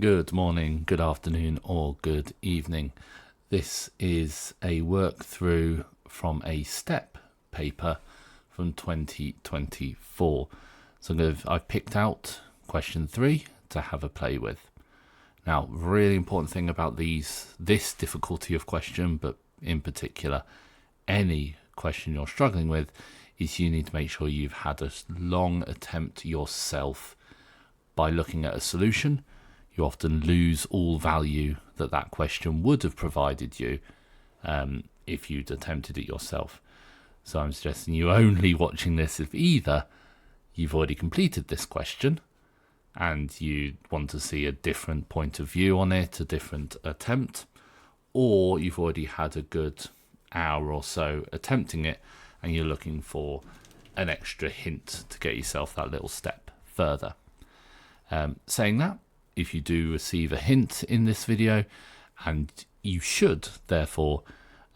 Good morning, good afternoon, or good evening. This is a work through from a STEP paper from 2024. So I've picked out question 3 to have a play with. Now, really important thing about this difficulty of question, but in particular, any question you're struggling with, is you need to make sure you've had a long attempt yourself by looking at a solution. You often lose all value that question would have provided you if you'd attempted it yourself. So I'm suggesting you only watching this if either you've already completed this question and you want to see a different point of view on it, a different attempt, or you've already had a good hour or so attempting it and you're looking for an extra hint to get yourself that little step further. Saying that, if you do receive a hint in this video, and you should therefore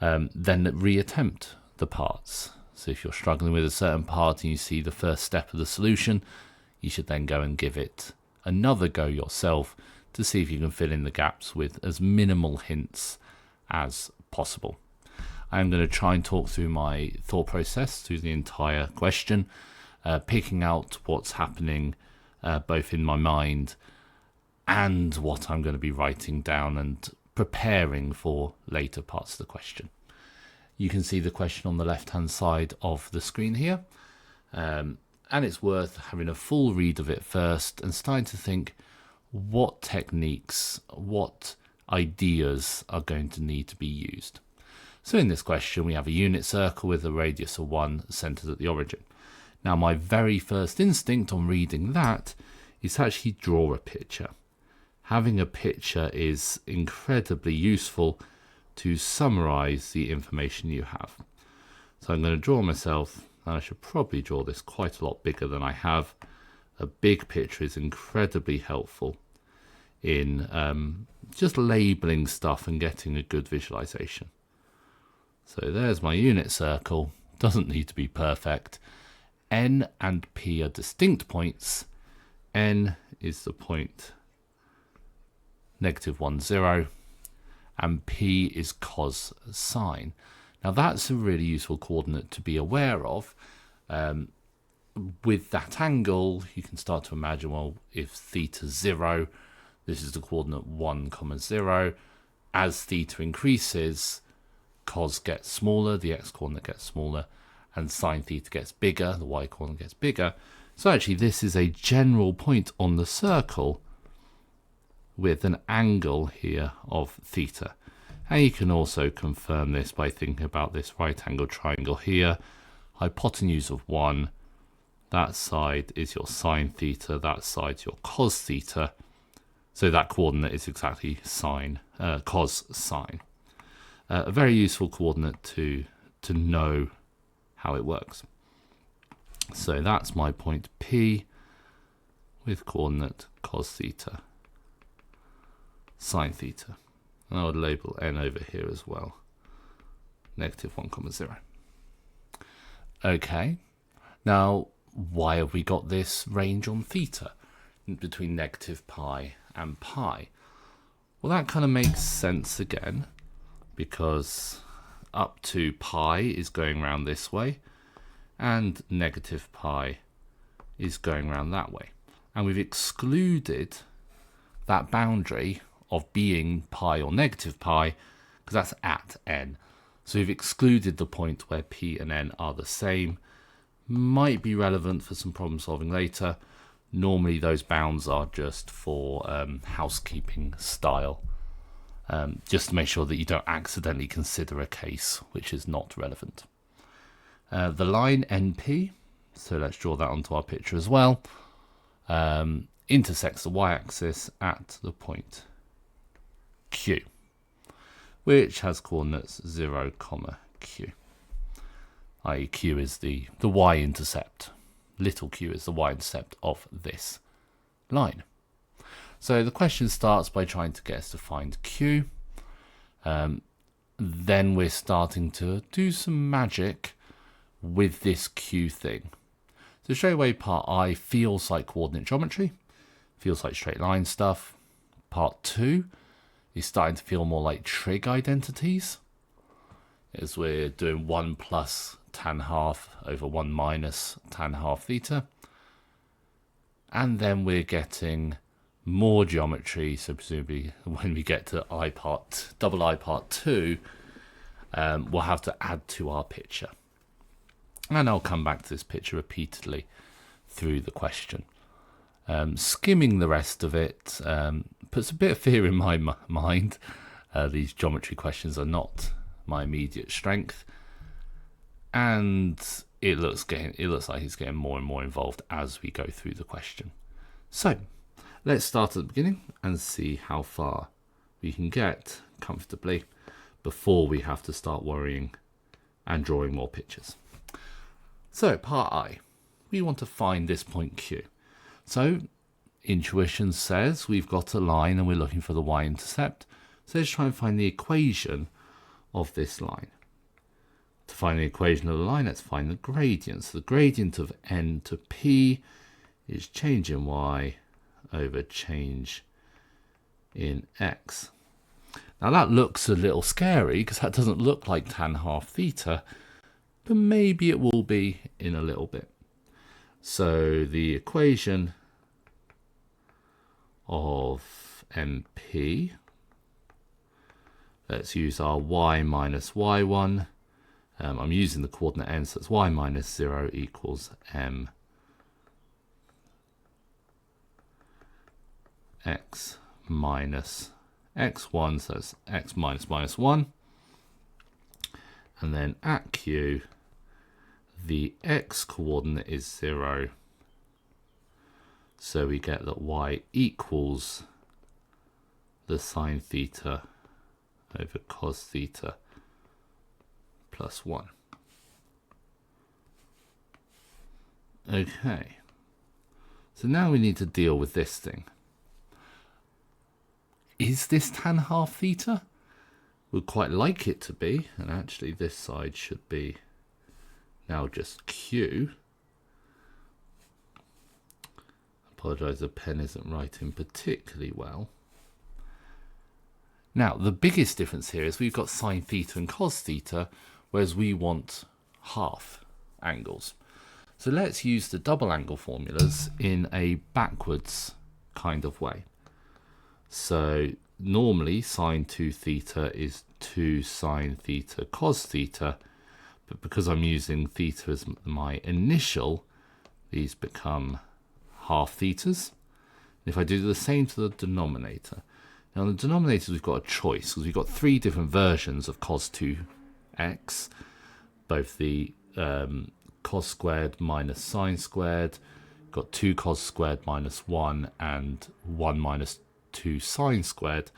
then reattempt the parts. So if you're struggling with a certain part and you see the first step of the solution, you should then go and give it another go yourself to see if you can fill in the gaps with as minimal hints as possible. I'm going to try and talk through my thought process through the entire question, picking out what's happening both in my mind and what I'm going to be writing down and preparing for later parts of the question. You can see the question on the left hand side of the screen here, and it's worth having a full read of it first and starting to think what techniques, what ideas are going to need to be used. So in this question we have a unit circle with a radius of 1 centered at the origin. Now my very first instinct on reading that is to actually draw a picture. Having a picture is incredibly useful to summarize the information you have. So I'm going to draw myself, and I should probably draw this quite a lot bigger than I have. A big picture is incredibly helpful in just labeling stuff and getting a good visualization. So there's my unit circle. Doesn't need to be perfect. N and P are distinct points. N is the point -1, 0, and P is cos sine. Now that's a really useful coordinate to be aware of. With that angle, you can start to imagine, well, if theta 0, this is the coordinate 1, 0. As theta increases, cos gets smaller, the x coordinate gets smaller, and sine theta gets bigger, the y coordinate gets bigger. So actually this is a general point on the circle with an angle here of theta. And you can also confirm this by thinking about this right angle triangle here. Hypotenuse of 1, that side is your sine theta, that side's your cos theta. So that coordinate is exactly cos sine. A very useful coordinate to know how it works. So that's my point P with coordinate cos theta, sine theta. And I would label N over here as well. -1, 0. Okay, now why have we got this range on theta between -pi and pi? Well, that kind of makes sense again, because up to pi is going around this way, and -pi is going around that way. And we've excluded that boundary of being pi or -pi, because that's at n. So we've excluded the point where p and n are the same. Might be relevant for some problem solving later. Normally those bounds are just for housekeeping style, just to make sure that you don't accidentally consider a case which is not relevant. The line NP, so let's draw that onto our picture as well, intersects the y-axis at the point Q, which has coordinates 0, Q, i.e. Q is the y-intercept. Little q is the y-intercept of this line. So the question starts by trying to get us to find Q. Then we're starting to do some magic with this Q thing. So straight away part I feels like coordinate geometry, feels like straight line stuff. Part 2 is starting to feel more like trig identities, as we're doing 1 plus tan half over 1 minus tan half theta. And then we're getting more geometry, so presumably when we get to double I part 2, we'll have to add to our picture. And I'll come back to this picture repeatedly through the question. Skimming the rest of it puts a bit of fear in my mind. These geometry questions are not my immediate strength, and it looks like he's getting more and more involved as we go through the question. So let's start at the beginning and see how far we can get comfortably before we have to start worrying and drawing more pictures. So part I, we want to find this point Q. So intuition says we've got a line and we're looking for the y-intercept. So let's try and find the equation of this line. To find the equation of the line, let's find the gradient. So the gradient of n to p is change in y over change in x. Now that looks a little scary because that doesn't look like tan half theta, but maybe it will be in a little bit. So the equation of MP, let's use our y minus y1. I'm using the coordinate n, so it's y minus 0 equals m x minus x1, so it's x minus minus 1. And then at Q, the x coordinate is 0. So we get that y equals the sine theta over cos theta plus 1. Okay, so now we need to deal with this thing. Is this tan half theta? We'd quite like it to be, and actually this side should be now just Q. Apologise, the pen isn't writing particularly well. Now, the biggest difference here is we've got sine theta and cos theta, whereas we want half angles. So let's use the double angle formulas in a backwards kind of way. So normally sine 2 theta is 2 sine theta cos theta, but because I'm using theta as my initial, these become half thetas. If I do the same to the denominator, now in the denominator we've got a choice because we've got 3 different versions of cos 2x, both the cos squared minus sine squared, got 2 cos squared minus 1 and 1 minus 2 sine squared.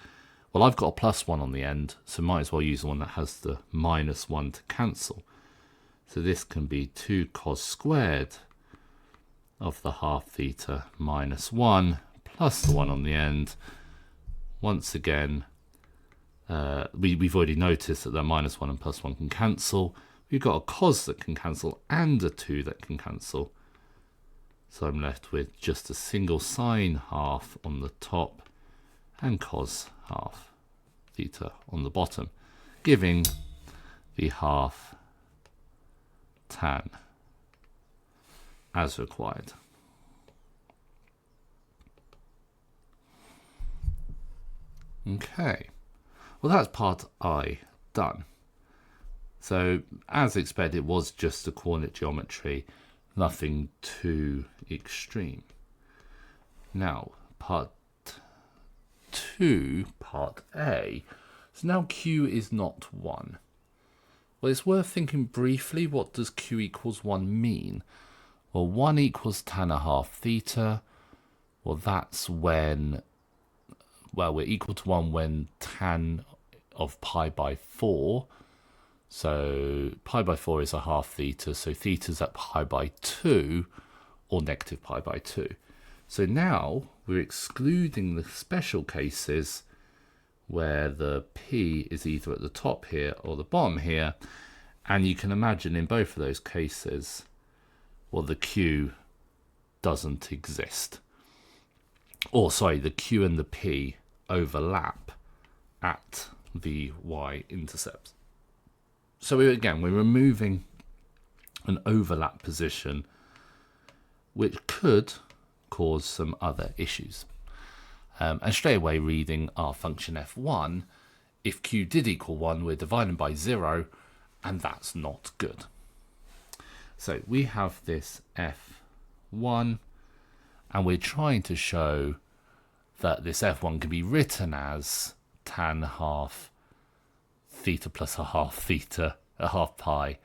Well, I've got a plus 1 on the end, so might as well use the one that has the minus 1 to cancel. So this can be 2 cos squared of the half theta minus 1 plus the 1 on the end. Once again, we've already noticed that the minus 1 and plus 1 can cancel. We've got a cos that can cancel and a 2 that can cancel. So I'm left with just a single sine half on the top and cos half theta on the bottom, giving the half tan as required. Okay, well that's part I done. So as expected, it was just a coordinate geometry, nothing too extreme. Now part 2, part A. So now Q is not 1. Well, it's worth thinking briefly, what does Q equals 1 mean? Well, 1 equals tan a half theta. Well, that's when, well, we're equal to 1 when tan of pi by 4. So pi by 4 is a half theta, so theta's at pi by 2 or negative pi by 2. So now we're excluding the special cases where the P is either at the top here or the bottom here. And you can imagine in both of those cases, well, the Q doesn't exist. Or sorry, the Q and the P overlap at the y-intercept. So again, we're removing an overlap position which could cause some other issues. And straight away reading our function f1, if q did equal 1, we're dividing by 0, and that's not good. So we have this f1, and we're trying to show that this f1 can be written as tan half theta plus a half theta, a half pi,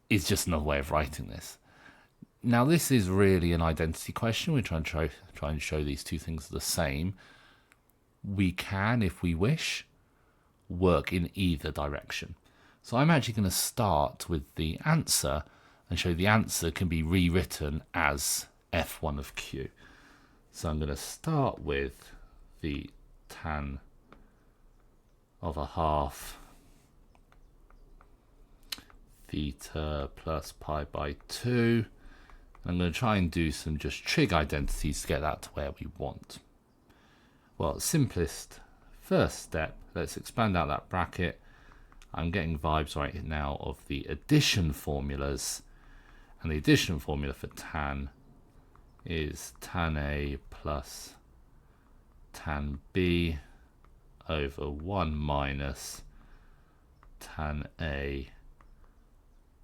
is just another way of writing this. Now this is really an identity question. We're trying to show these two things are the same. We can, if we wish, work in either direction. So I'm actually going to start with the answer and show the answer can be rewritten as f1 of q. So I'm going to start with the tan of a half theta plus pi by 2. I'm going to try and do some just trig identities to get that to where we want. Well, simplest first step, let's expand out that bracket. I'm getting vibes right now of the addition formulas, and the addition formula for tan is tan A plus tan B over 1 minus tan A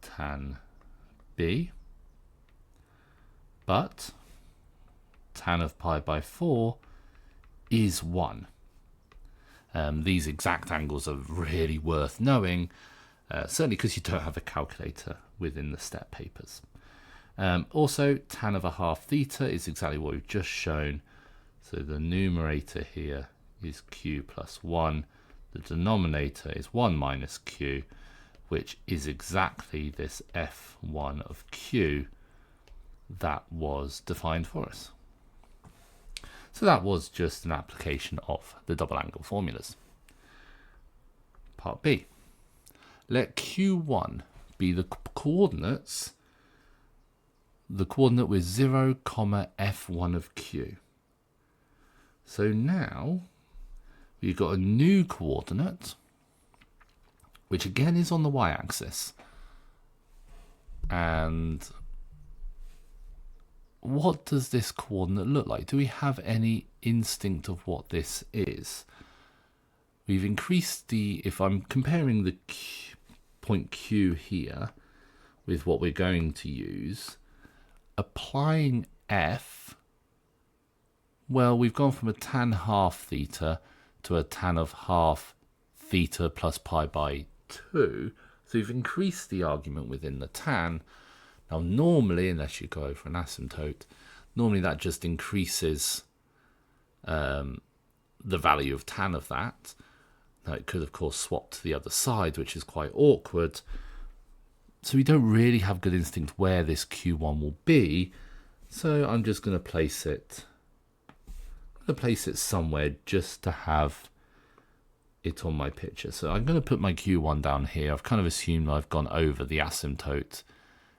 tan B. But tan of pi by 4 is 1. These exact angles are really worth knowing, certainly because you don't have a calculator within the step papers. Also, tan of a half theta is exactly what we've just shown. So the numerator here is q plus 1. The denominator is 1 minus q, which is exactly this f1 of q that was defined for us. So that was just an application of the double angle formulas. Part B. Let q1 be the coordinates, the coordinate with 0, f1 of q. So now we've got a new coordinate, which again is on the y-axis. And what does this coordinate look like? Do we have any instinct of what this is? We've increased the, if I'm comparing the point Q here with what we're going to use, applying F, well, we've gone from a tan half theta to a tan of half theta plus pi by 2. So we've increased the argument within the tan. Now normally, unless you go over an asymptote, normally that just increases the value of tan of that. Now it could of course swap to the other side, which is quite awkward. So we don't really have good instinct where this Q1 will be. So I'm just going to place it somewhere just to have it on my picture. So I'm going to put my Q1 down here. I've kind of assumed I've gone over the asymptote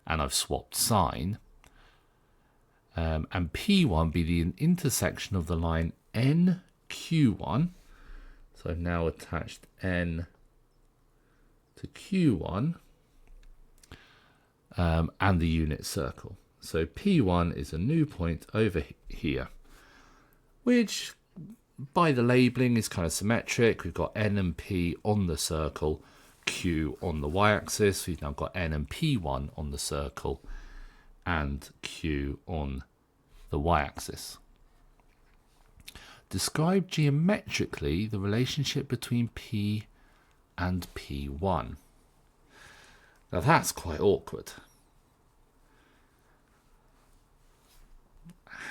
and I've swapped sign. And P1 be the intersection of the line NQ1. So I've now attached N to Q1 and the unit circle. So P1 is a new point over here, which by the labeling is kind of symmetric. We've got N and P on the circle, Q on the y-axis. We've now got N and P1 on the circle and Q on the y-axis. Describe geometrically the relationship between P and P1. Now that's quite awkward.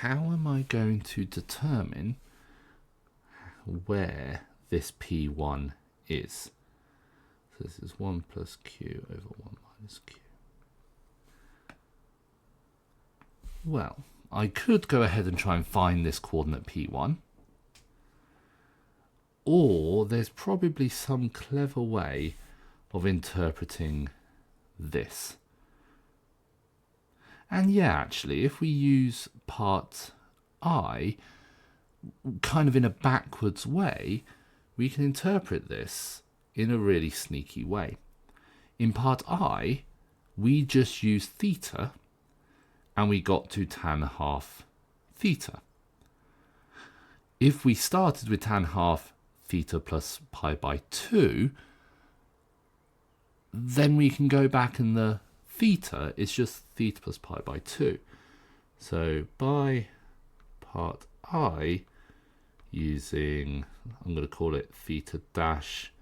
How am I going to determine where this P1 is? So this is 1 plus Q over 1 minus Q. Well, I could go ahead and try and find this coordinate P1. Or there's probably some clever way of interpreting this. And yeah, actually, if we use part I, kind of in a backwards way, we can interpret this in a really sneaky way. In part I, we just used theta and we got to tan half theta. If we started with tan half theta plus pi by 2, then we can go back and the theta is just theta plus pi by 2. So by part I, using, I'm going to call it theta dash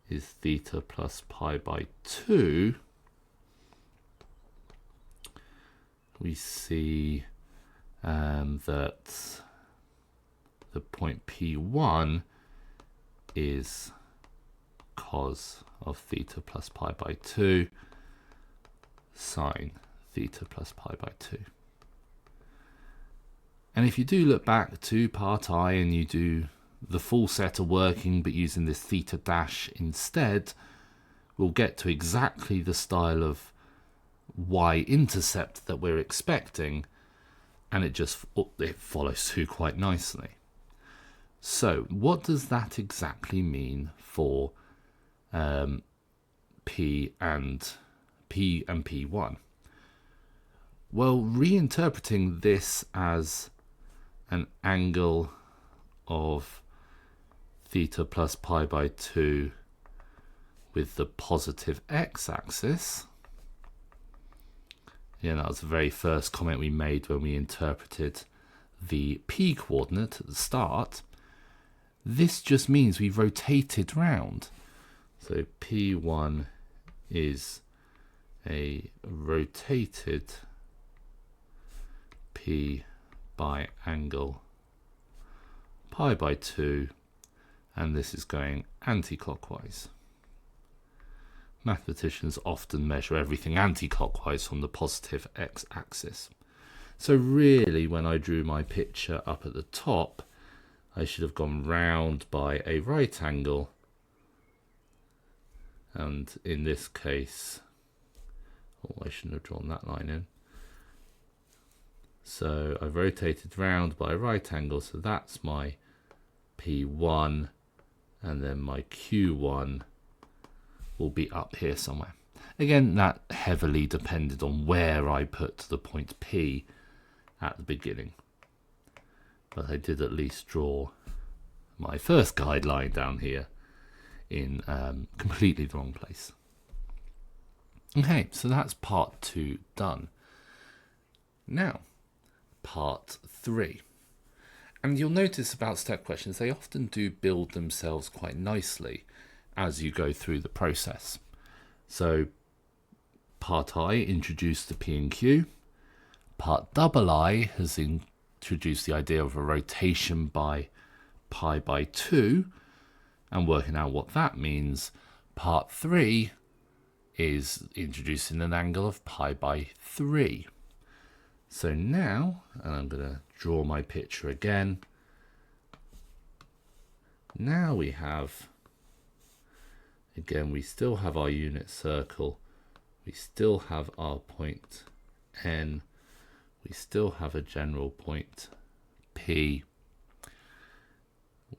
is theta plus pi by 2, we see that the point P1 is cos of theta plus pi by 2 sine theta plus pi by 2. And if you do look back to part I and you do the full set of working but using this theta dash instead, we'll get to exactly the style of y-intercept that we're expecting, and it follows suit quite nicely. So what does that exactly mean for P and P1? Well, reinterpreting this as an angle of theta plus pi by 2 with the positive x-axis. Yeah, that was the very first comment we made when we interpreted the p coordinate at the start. This just means we rotated round. So P1 is a rotated P by angle pi by 2, and this is going anti-clockwise. Mathematicians often measure everything anti-clockwise from the positive x-axis. So really, when I drew my picture up at the top, I should have gone round by a right angle, and in this case, I shouldn't have drawn that line in. So I've rotated round by a right angle, so that's my P1, and then my Q1 will be up here somewhere. Again, that heavily depended on where I put the point P at the beginning. But I did at least draw my first guideline down here in completely the wrong place. Okay, so that's part 2 done. Now, part 3. And you'll notice about step questions, they often do build themselves quite nicely as you go through the process. So part I introduced the P and Q. Part I has introduced the idea of a rotation by pi by 2 and working out what that means. Part 3 is introducing an angle of pi by 3. So now, and I'm going to draw my picture again. Now we have, again, we still have our unit circle. We still have our point N. We still have a general point P.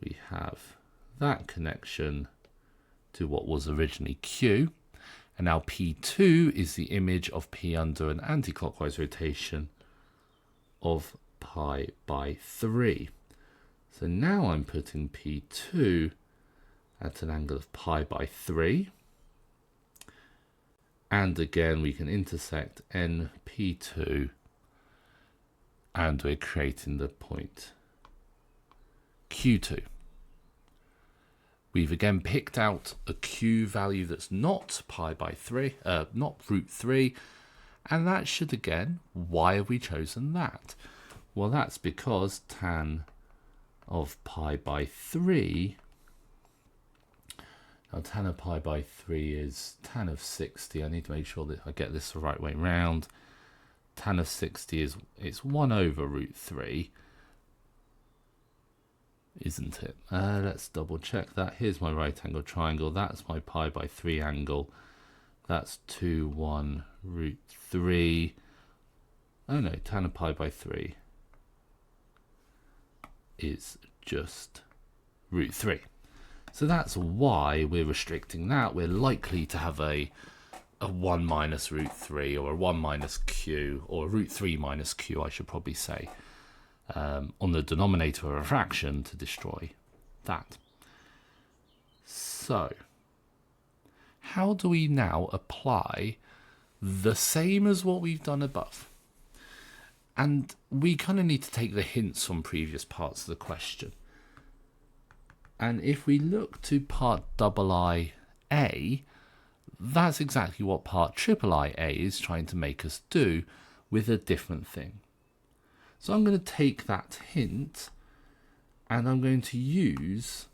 We have that connection to what was originally Q. And now P2 is the image of P under an anti-clockwise rotation of pi by 3. So now I'm putting P2 at an angle of pi by 3. And again, we can intersect NP2, and we're creating the point Q2. We've again picked out a Q value that's not pi by 3, not root 3, and that should again, why have we chosen that? Well, that's because tan of pi by 3, now tan of pi by 3 is tan of 60. I need to make sure that I get this the right way round. Tan of 60 is, it's 1 over root 3, isn't it? Let's double check that. Here's my right angle triangle. That's my pi by 3 angle. That's 2, 1, root 3. Oh no, tan of pi by 3 is just root 3. So that's why we're restricting that. We're likely to have a 1 minus root 3 or a 1 minus q, or a root 3 minus q, I should probably say, on the denominator of a fraction to destroy that. So, how do we now apply the same as what we've done above? And we kind of need to take the hints from previous parts of the question. And if we look to part II-A, that's exactly what part III-A is trying to make us do, with a different thing. So I'm going to take that hint and I'm going to use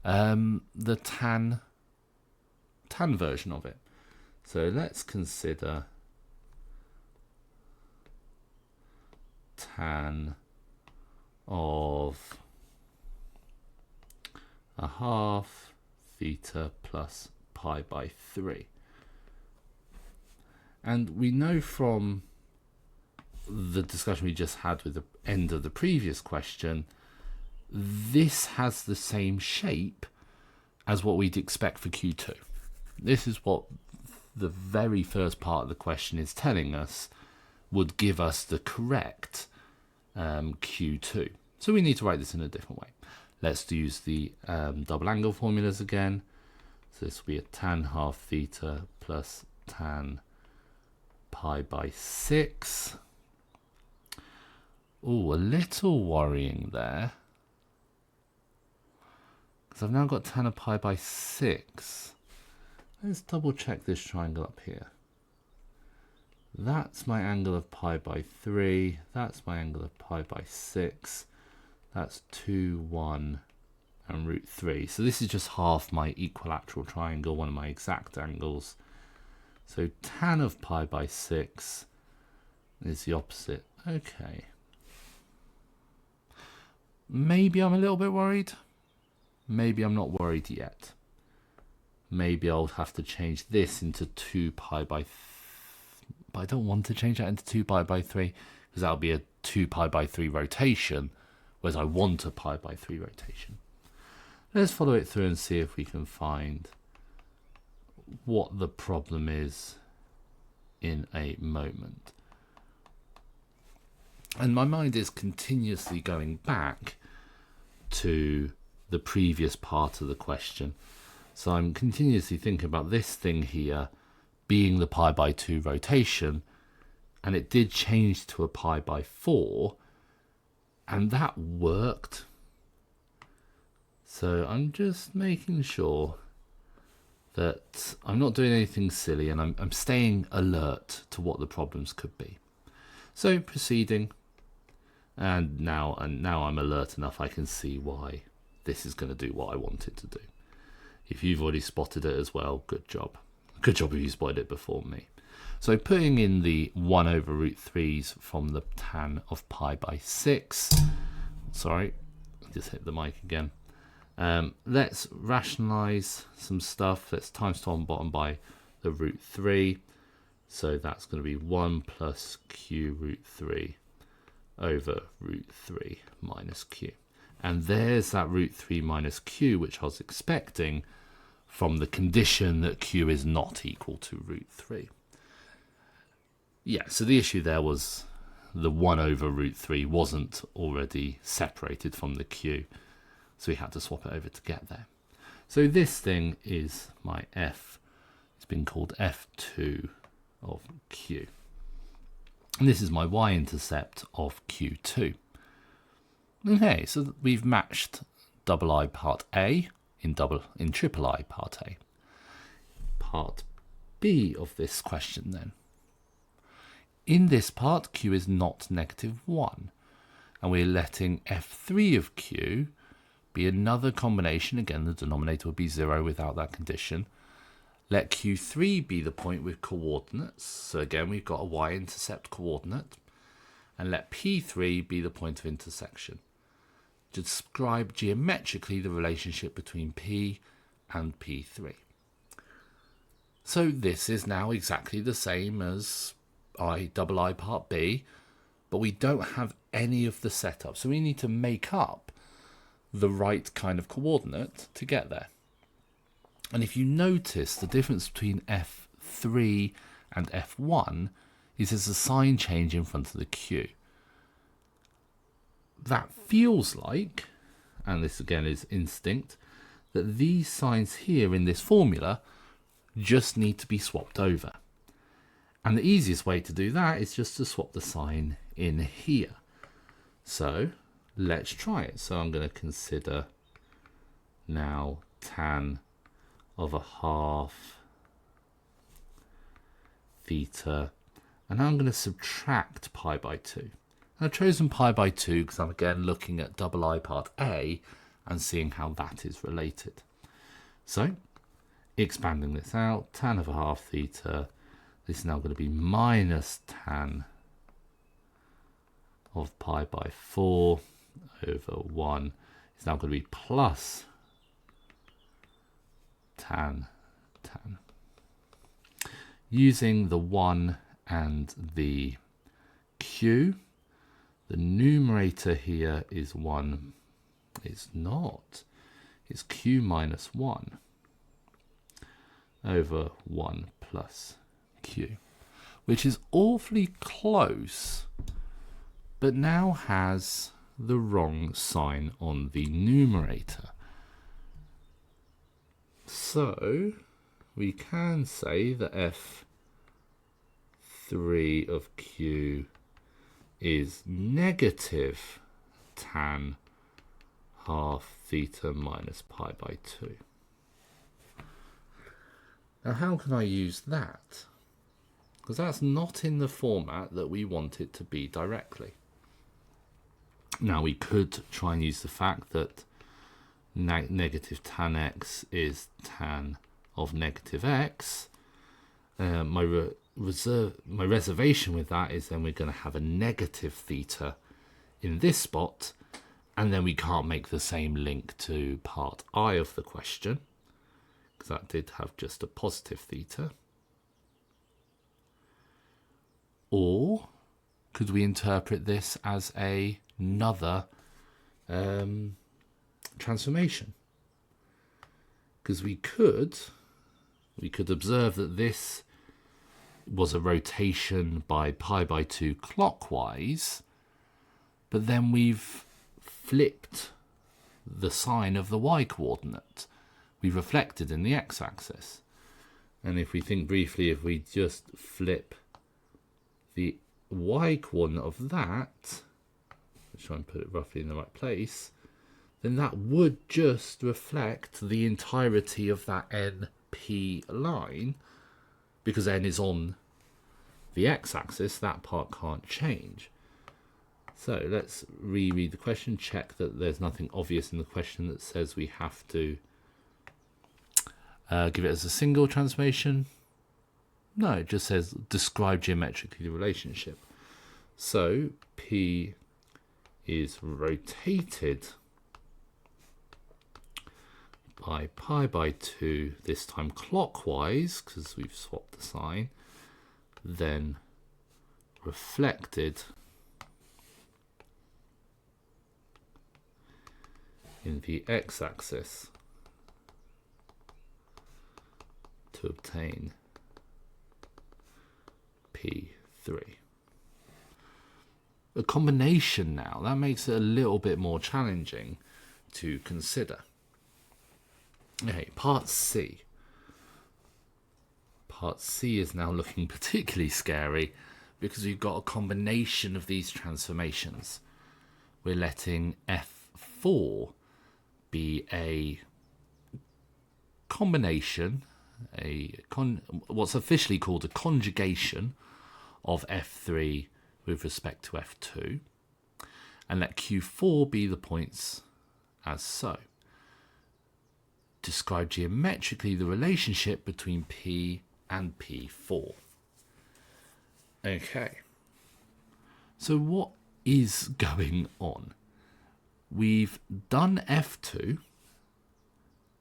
the tan version of it. So let's consider tan of a half theta plus pi by 3. And we know from the discussion we just had with the end of the previous question, this has the same shape as what we'd expect for Q2. This is what the very first part of the question is telling us would give us the correct Q2. So we need to write this in a different way. Let's use the double angle formulas again. So this will be a tan half theta plus tan pi by 6. Oh, a little worrying there, because I've now got tan of pi by 6. Let's double check this triangle up here. That's my angle of pi by 3. That's my angle of pi by 6. That's 2, 1, and root 3. So this is just half my equilateral triangle, one of my exact angles. So tan of pi by 6 is the opposite. Okay. Maybe I'm a little bit worried. Maybe I'm not worried yet. Maybe I'll have to change this into 2 pi by... But I don't want to change that into 2 pi by 3, because that'll be a 2 pi by 3 rotation, whereas I want a pi by 3 rotation. Let's follow it through and see if we can find what the problem is in a moment. And my mind is continuously going back to the previous part of the question. So I'm continuously thinking about this thing here being the pi by 2 rotation, and it did change to a pi by 4, and that worked. So I'm just making sure that I'm not doing anything silly, and I'm staying alert to what the problems could be. So proceeding, and now I'm alert enough I can see why this is going to do what I want it to do. If you've already spotted it as well, good job. Good job if you spotted it before me. So putting in the 1 over root 3's from the tan of pi by 6. Sorry, just hit the mic again. Let's rationalize some stuff. Let's times top and bottom by the root 3. So that's going to be 1 plus q root 3 over root 3 minus q. And there's that root 3 minus q, which I was expecting from the condition that q is not equal to root 3. Yeah, so the issue there was the 1 over root 3 wasn't already separated from the q, so we had to swap it over to get there. So this thing is my f. It's been called f2 of q. And this is my y-intercept of q2. Okay, so we've matched double I part A in triple I part A. Part B of this question then. In this part, q is not -1, and we're letting f3 of q be another combination. Again, the denominator would be 0 without that condition. Let q3 be the point with coordinates. So again, we've got a y-intercept coordinate. And let p3 be the point of intersection. Describe geometrically the relationship between p and p3. So this is now exactly the same as double I part B, but we don't have any of the setup. So we need to make up the right kind of coordinate to get there. And if you notice, the difference between F3 and F1 is there's a sign change in front of the Q. That feels like, and this again is instinct, that these signs here in this formula just need to be swapped over. And the easiest way to do that is just to swap the sign in here. So let's try it. So I'm going to consider now tan of a half theta, and I'm going to subtract pi by 2. I've chosen pi by 2 because I'm again looking at double I part A and seeing how that is related. So expanding this out, tan of a half theta, this is now going to be minus tan of pi by 4 over 1. It's now going to be plus tan. Using the 1 and the q, the numerator here is 1. It's not. It's q minus 1 over 1 plus q, which is awfully close, but now has the wrong sign on the numerator. So we can say that F3 of Q is negative tan half theta minus pi by 2. Now how can I use that? Because that's not in the format that we want it to be directly. Now we could try and use the fact that negative tan x is tan of negative x. My reservation with that is then we're going to have a negative theta in this spot, and then we can't make the same link to part I of the question, because that did have just a positive theta. Or could we interpret this as another transformation? Because we could observe that this was a rotation by pi by 2 clockwise, but then we've flipped the sign of the y coordinate. We've reflected in the x-axis. And if we think briefly, if we just flip the y coordinate of that, let's try and put it roughly in the right place, then that would just reflect the entirety of that NP line. Because n is on the x-axis, that part can't change. So let's reread the question, check that there's nothing obvious in the question that says we have to give it as a single transformation. No, it just says describe geometrically the relationship. So P is rotated by pi by 2, this time clockwise, because we've swapped the sign, then reflected in the x-axis to obtain P3. A combination now, that makes it a little bit more challenging to consider. Okay, part C. Part C is now looking particularly scary because we've got a combination of these transformations. We're letting F4 be a combination, what's officially called a conjugation of F3 with respect to F2, and let Q4 be the points as so. Describe geometrically the relationship between P and P4. Okay, so what is going on? We've done F2,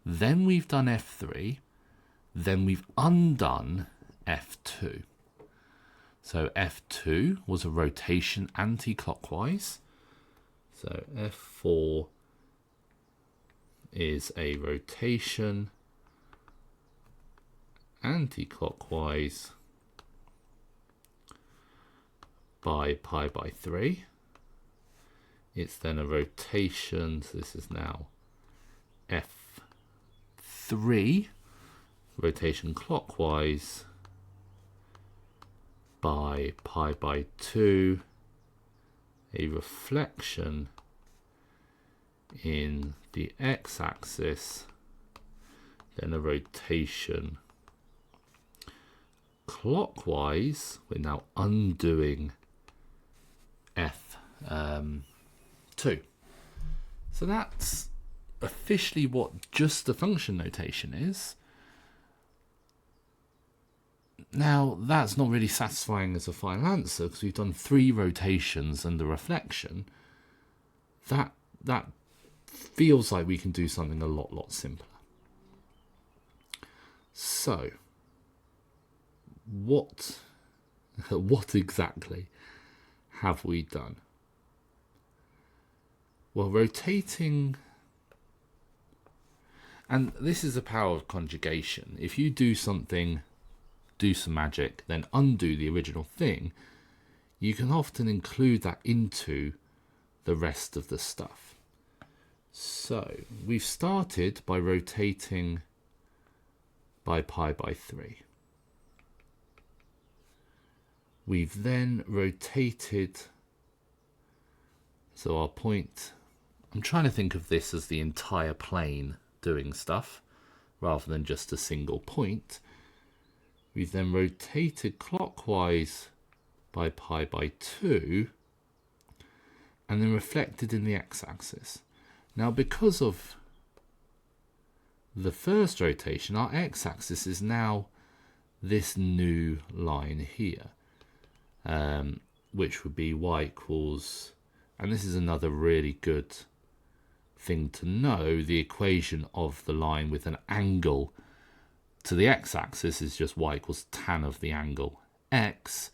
then we've done F3, then we've undone F2. So F2 was a rotation anti-clockwise. So F4 is a rotation anti-clockwise by pi by 3. It's then a rotation, so this is now F3, rotation clockwise by pi by 2, a reflection in the x-axis, then a rotation clockwise. We're now undoing F2. So that's officially what just the function notation is. Now, that's not really satisfying as a final answer because we've done 3 rotations and the reflection. That feels like we can do something a lot simpler. So, what exactly have we done? Well, rotating, and this is the power of conjugation. If you do something, do some magic, then undo the original thing, you can often include that into the rest of the stuff. So we've started by rotating by pi by 3. We've then rotated, so our point, I'm trying to think of this as the entire plane doing stuff rather than just a single point. We've then rotated clockwise by pi by 2 and then reflected in the x-axis. Now, because of the first rotation, our x-axis is now this new line here, which would be y equals, and this is another really good thing to know, the equation of the line with an angle to the x-axis is just y equals tan of the angle x.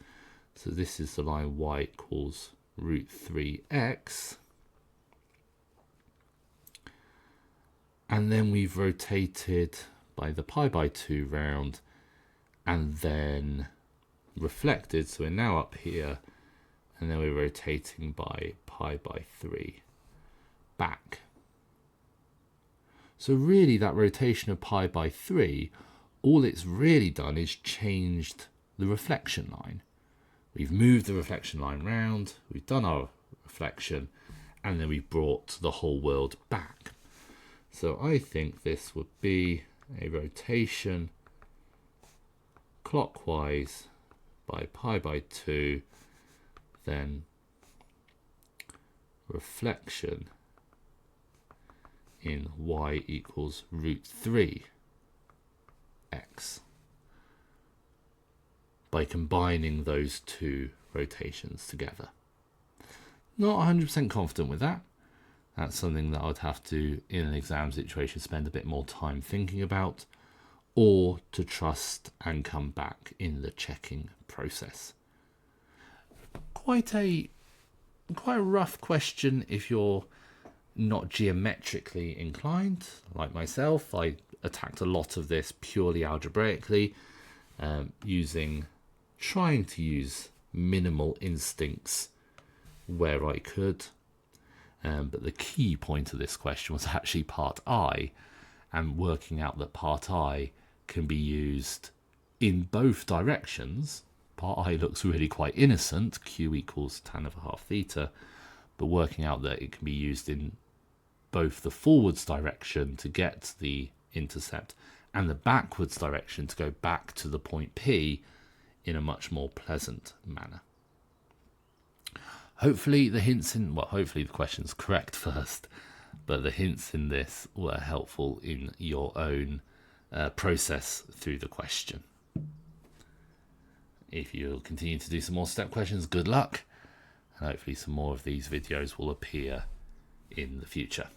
So this is the line y equals root 3x. And then we've rotated by the pi by 2 round and then reflected. So we're now up here and then we're rotating by pi by 3 back. So really that rotation of pi by 3, all it's really done is changed the reflection line. We've moved the reflection line round, we've done our reflection, and then we've brought the whole world back. So I think this would be a rotation clockwise by pi by 2, then reflection in y equals root 3x by combining those 2 rotations together. Not 100% confident with that. That's something that I'd have to, in an exam situation, spend a bit more time thinking about, or to trust and come back in the checking process. Quite a rough question if you're not geometrically inclined, like myself. I attacked a lot of this purely algebraically, trying to use minimal instincts where I could. But the key point of this question was actually part I, and working out that part I can be used in both directions. Part I looks really quite innocent, q equals tan of a half theta, but working out that it can be used in both the forwards direction to get the intercept and the backwards direction to go back to the point P in a much more pleasant manner. Hopefully hopefully the question's correct first, but the hints in this were helpful in your own process through the question. If you'll continue to do some more step questions, good luck, and hopefully some more of these videos will appear in the future.